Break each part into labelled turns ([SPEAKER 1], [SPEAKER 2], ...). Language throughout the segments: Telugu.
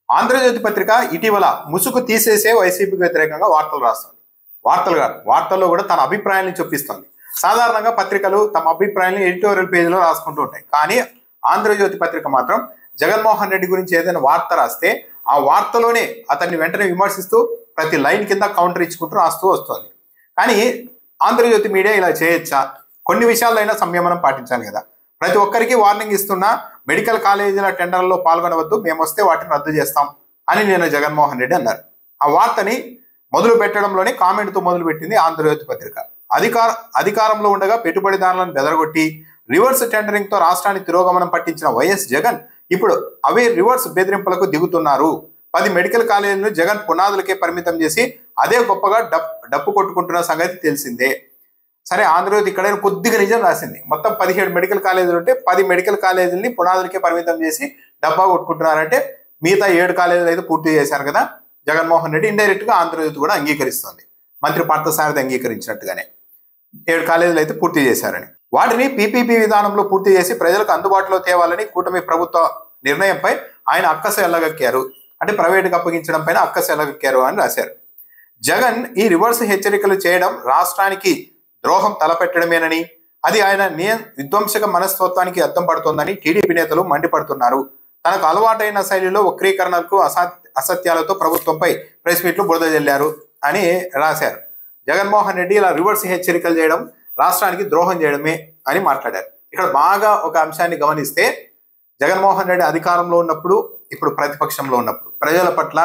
[SPEAKER 1] ఆంధ్రజ్యోతి పత్రిక ఇటీవల ముసుగు తీసేసే వైసీపీకి వ్యతిరేకంగా వార్తలు రాస్తుంది. వార్తల్లో కూడా తన అభిప్రాయాన్ని చూపిస్తుంది. సాధారణంగా పత్రికలు తమ అభిప్రాయాన్ని ఎడిటోరియల్ పేజీలో రాసుకుంటూ ఉంటాయి. కానీ ఆంధ్రజ్యోతి పత్రిక మాత్రం జగన్మోహన్ రెడ్డి గురించి ఏదైనా వార్త రాస్తే ఆ వార్తలోనే అతన్ని వెంటనే విమర్శిస్తూ ప్రతి లైన్ కింద కౌంటర్ ఇచ్చుకుంటూ రాస్తూ వస్తుంది. కానీ ఆంధ్రజ్యోతి మీడియా ఇలా చేయొచ్చా? కొన్ని విషయాల్లో అయినా సంయమనం పాటించాలి కదా. ప్రతి ఒక్కరికి వార్నింగ్ ఇస్తున్నా మెడికల్ కాలేజీల టెండర్లలో పాల్గొనవద్దు, మేము వస్తే వాటిని రద్దు చేస్తాం అని నేను జగన్మోహన్ రెడ్డి అన్నారు. ఆ వార్తని మొదలు పెట్టడంలోనే కామెంట్తో మొదలు పెట్టింది ఆంధ్రజ్యోతి పత్రిక. అధికారంలో ఉండగా పెట్టుబడిదారులను బెదరగొట్టి రివర్స్ టెండరింగ్ తో రాష్ట్రాన్ని తిరోగమనం పట్టించిన వైఎస్ జగన్ ఇప్పుడు అవే రివర్స్ బెదిరింపులకు దిగుతున్నారు. 10 మెడికల్ కాలేజీలను జగన్ పునాదులకే పరిమితం చేసి అదే గొప్పగా డప్పు కొట్టుకుంటున్న సంగతి తెలిసిందే. సరే, ఆంధ్రజ్యోతి ఇక్కడ కొద్దిగా నిజం రాసింది. మొత్తం 17 మెడికల్ కాలేజీలు ఉంటే 10 మెడికల్ కాలేజీలని పునాదులకే పరిమితం చేసి డబ్బా కొట్టుకుంటున్నారంటే మిగతా 7 కాలేజీలు అయితే పూర్తి చేశారు కదా జగన్మోహన్ రెడ్డి. ఇండైరెక్ట్ గా ఆంధ్రజ్యోతి కూడా అంగీకరిస్తుంది, మంత్రి పార్థసారథి అంగీకరించినట్టుగానే 7 కాలేజీలు అయితే పూర్తి చేశారని. వాటిని పీపీపీ విధానంలో పూర్తి చేసి ప్రజలకు అందుబాటులో తేవాలని కూటమి ప్రభుత్వ నిర్ణయంపై ఆయన అక్కసు ఎల్లగక్కారు. అంటే ప్రైవేటుకు అప్పగించడం పైన అక్కసు ఎల్లగక్కారు అని రాశారు. జగన్ ఈ రివర్స్ హెచ్చరికలు చేయడం రాష్ట్రానికి ద్రోహం తలపెట్టడమేనని, అది ఆయన విధ్వంసక మనస్తత్వానికి అర్థం పడుతోందని టీడీపీ నేతలు మండిపడుతున్నారు. తనకు అలవాటైన శైలిలో వక్రీకరణలకు అసత్యాలతో ప్రభుత్వంపై ప్రెస్ మీట్లు బురద జల్లారు అని రాశారు. జగన్మోహన్ రెడ్డి ఇలా రివర్స్ హెచ్చరికలు చేయడం రాష్ట్రానికి ద్రోహం చేయడమే అని మాట్లాడారు. ఇక్కడ బాగా ఒక అంశాన్ని గమనిస్తే, జగన్మోహన్ రెడ్డి అధికారంలో ఉన్నప్పుడు, ఇప్పుడు ప్రతిపక్షంలో ఉన్నప్పుడు ప్రజల పట్ల,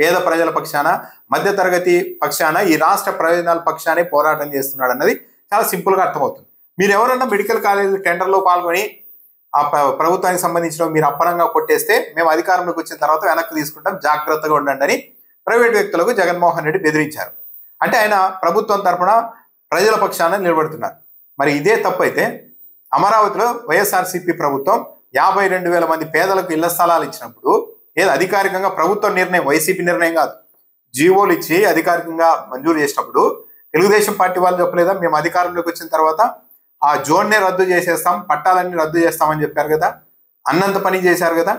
[SPEAKER 1] పేద ప్రజల పక్షాన, మధ్యతరగతి పక్షాన, ఈ రాష్ట్ర ప్రయోజనాల పక్షానే పోరాటం చేస్తున్నాడు అన్నది చాలా సింపుల్ గా అర్థమవుతుంది. మీరు ఎవరన్నా మెడికల్ కాలేజీ టెండర్లో పాల్గొని ఆ ప్రభుత్వానికి సంబంధించిన మీరు అప్పనంగా కొట్టేస్తే మేము అధికారంలోకి వచ్చిన తర్వాత వెనక్కి తీసుకుంటాం, జాగ్రత్తగా ఉండండి అని ప్రైవేట్ వ్యక్తులకు జగన్మోహన్ రెడ్డి బెదిరించారు. అంటే ఆయన ప్రభుత్వం తరఫున ప్రజల పక్షాన నిలబడుతున్నారు. మరి ఇదే తప్పు అయితే అమరావతిలో వైఎస్ఆర్సీపీ ప్రభుత్వం 52,000 మంది పేదలకు ఇళ్ల స్థలాలు ఇచ్చినప్పుడు, ఏది అధికారికంగా ప్రభుత్వ నిర్ణయం, వైసీపీ నిర్ణయం కాదు, జీవోలు ఇచ్చి అధికారికంగా మంజూరు చేసినప్పుడు తెలుగుదేశం పార్టీ వాళ్ళు చెప్పలేదా మేము అధికారంలోకి వచ్చిన తర్వాత ఆ జోన్నే రద్దు చేసేస్తాం, పట్టాలన్నీ రద్దు చేస్తామని చెప్పారు కదా, అన్నంత పని చేశారు కదా.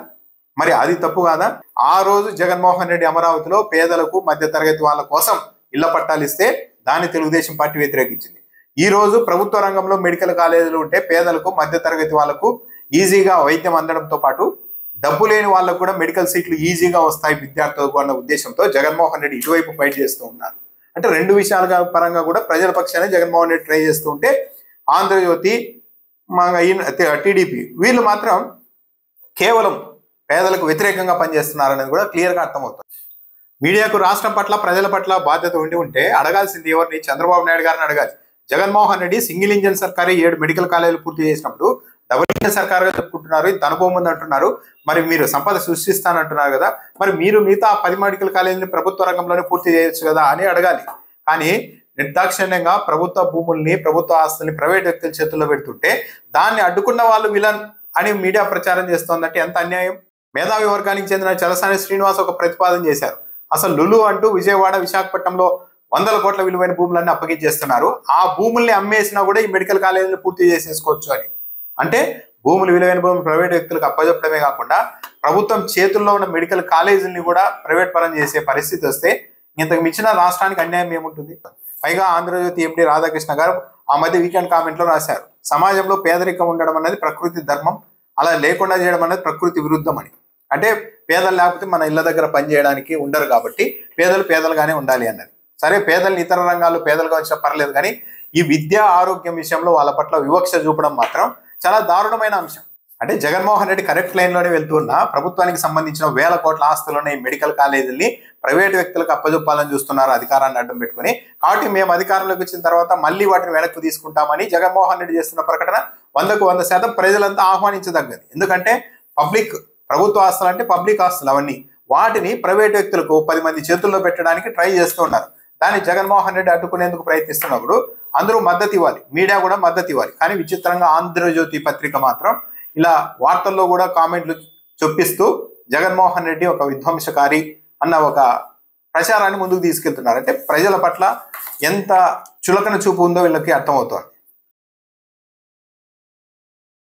[SPEAKER 1] మరి అది తప్పు కాదా? ఆ రోజు జగన్మోహన్ రెడ్డి అమరావతిలో పేదలకు, మధ్యతరగతి వాళ్ళ కోసం ఇళ్ల పట్టాలు ఇస్తే దాన్ని తెలుగుదేశం పార్టీ వ్యతిరేకించింది. ఈ రోజు ప్రభుత్వ రంగంలో మెడికల్ కాలేజీలు ఉంటే పేదలకు, మధ్యతరగతి వాళ్లకు ఈజీగా వైద్యం అందడంతో పాటు డబ్బు లేని వాళ్ళకు కూడా మెడికల్ సీట్లు ఈజీగా వస్తాయి విద్యార్థులకు అన్న ఉద్దేశంతో జగన్మోహన్ రెడ్డి ఇటువైపు ఫైట్ చేస్తూ ఉన్నారు. అంటే రెండు విషయాల పరంగా కూడా ప్రజల పక్షాన్ని జగన్మోహన్ రెడ్డి ట్రై చేస్తూ ఉంటే, ఆంధ్రజ్యోతి, టీడీపీ వీళ్ళు మాత్రం కేవలం పేదలకు వ్యతిరేకంగా పనిచేస్తున్నారనేది కూడా క్లియర్గా అర్థమవుతుంది. మీడియాకు రాష్ట్రం పట్ల, ప్రజల పట్ల బాధ్యత ఉంటే అడగాల్సింది ఎవరిని? చంద్రబాబు నాయుడు గారిని అడగాలి. జగన్మోహన్ రెడ్డి సింగిల్ ఇంజన్ సర్కారు 7 మెడికల్ కాలేజీలు పూర్తి చేసినప్పుడు డబుల్ ఇంజన్ సర్కారుగా చెప్పుకుంటున్నారు, ఇంత అనుభవం ఉంది అంటున్నారు, మరి మీరు సంపద సృష్టిస్తానంటున్నారు కదా, మరి మీరు మిగతా 10 మెడికల్ కాలేజీని ప్రభుత్వ రంగంలోనే పూర్తి చేయొచ్చు కదా అని అడగాలి. కానీ నిర్దాక్షిణ్యంగా ప్రభుత్వ భూముల్ని, ప్రభుత్వ ఆస్తుల్ని ప్రైవేట్ వ్యక్తుల చేతుల్లో పెడుతుంటే దాన్ని అడ్డుకున్న వాళ్ళు విలన్ అని మీడియా ప్రచారం చేస్తోందంటే ఎంత అన్యాయం. మేధావి వర్గానికి చెందిన చలసాని శ్రీనివాస్ ఒక ప్రతిపాదన చేశారు. అసలు లులు అంటూ విజయవాడ, విశాఖపట్నంలో 100 కోట్ల విలువైన భూములన్నీ అప్పగించేస్తున్నారు, ఆ భూముల్ని అమ్మేసినా కూడా ఈ మెడికల్ కాలేజీని పూర్తి చేసేసుకోవచ్చు అని. అంటే విలువైన భూములు ప్రైవేట్ వ్యక్తులకు అప్పచెప్పడమే కాకుండా ప్రభుత్వం చేతుల్లో ఉన్న మెడికల్ కాలేజీని కూడా ప్రైవేట్ పరం చేసే పరిస్థితి వస్తే ఇంతకు మించిన రాష్ట్రానికి అన్యాయం ఏముంటుంది? పైగా ఆంధ్రజ్యోతి ఎండి రాధాకృష్ణ గారు ఆ మధ్య వీకెండ్ కామెంట్ లో రాశారు, సమాజంలో పేదరికం ఉండడం అనేది ప్రకృతి ధర్మం, అలా లేకుండా చేయడం అనేది ప్రకృతి విరుద్ధం అని. అంటే పేదలు లేకపోతే మన ఇళ్ల దగ్గర పని చేయడానికి ఉండరు కాబట్టి పేదలు పేదలుగానే ఉండాలి అన్నది. సరే, పేదల్ని ఇతర రంగాల్లో పేదలుగా వచ్చినా పర్లేదు, కానీ ఈ విద్య, ఆరోగ్యం విషయంలో వాళ్ళ పట్ల వివక్ష చూపడం మాత్రం చాలా దారుణమైన అంశం. అంటే జగన్మోహన్ రెడ్డి కరెక్ట్ లైన్ లోనే వెళ్తున్నా ప్రభుత్వానికి సంబంధించిన 1000 కోట్ల ఆస్తులున్న ఈ మెడికల్ కాలేజీల్ని ప్రైవేట్ వ్యక్తులకు అప్పజెప్పాలని చూస్తున్నారు అధికారాన్ని అడ్డం పెట్టుకుని. కాబట్టి మేము అధికారంలోకి వచ్చిన తర్వాత మళ్ళీ వాటిని వెనక్కి తీసుకుంటామని జగన్మోహన్ రెడ్డి చేస్తున్న ప్రకటన 100% ప్రజలంతా ఆహ్వానించదగ్గది. ఎందుకంటే ప్రభుత్వ ఆస్తులు అంటే పబ్లిక్ ఆస్తులు, అవన్నీ వాటిని ప్రైవేట్ వ్యక్తులకు 10 మంది చేతుల్లో పెట్టడానికి ట్రై చేస్తూ ఉన్నారు. దాన్ని జగన్మోహన్ రెడ్డి అడ్డుకునేందుకు ప్రయత్నిస్తున్నప్పుడు అందరూ మద్దతు ఇవ్వాలి, మీడియా కూడా మద్దతు ఇవ్వాలి. కానీ విచిత్రంగా ఆంధ్రజ్యోతి పత్రిక మాత్రం ఇలా వార్తల్లో కూడా కామెంట్లు చొప్పిస్తూ జగన్మోహన్ రెడ్డి ఒక విధ్వంసకారి అన్న ఒక ప్రచారాన్ని ముందుకు తీసుకెళ్తున్నారు. అంటే ప్రజల పట్ల ఎంత చులకన చూపు ఉందో వీళ్ళకి అర్థమవుతోంది.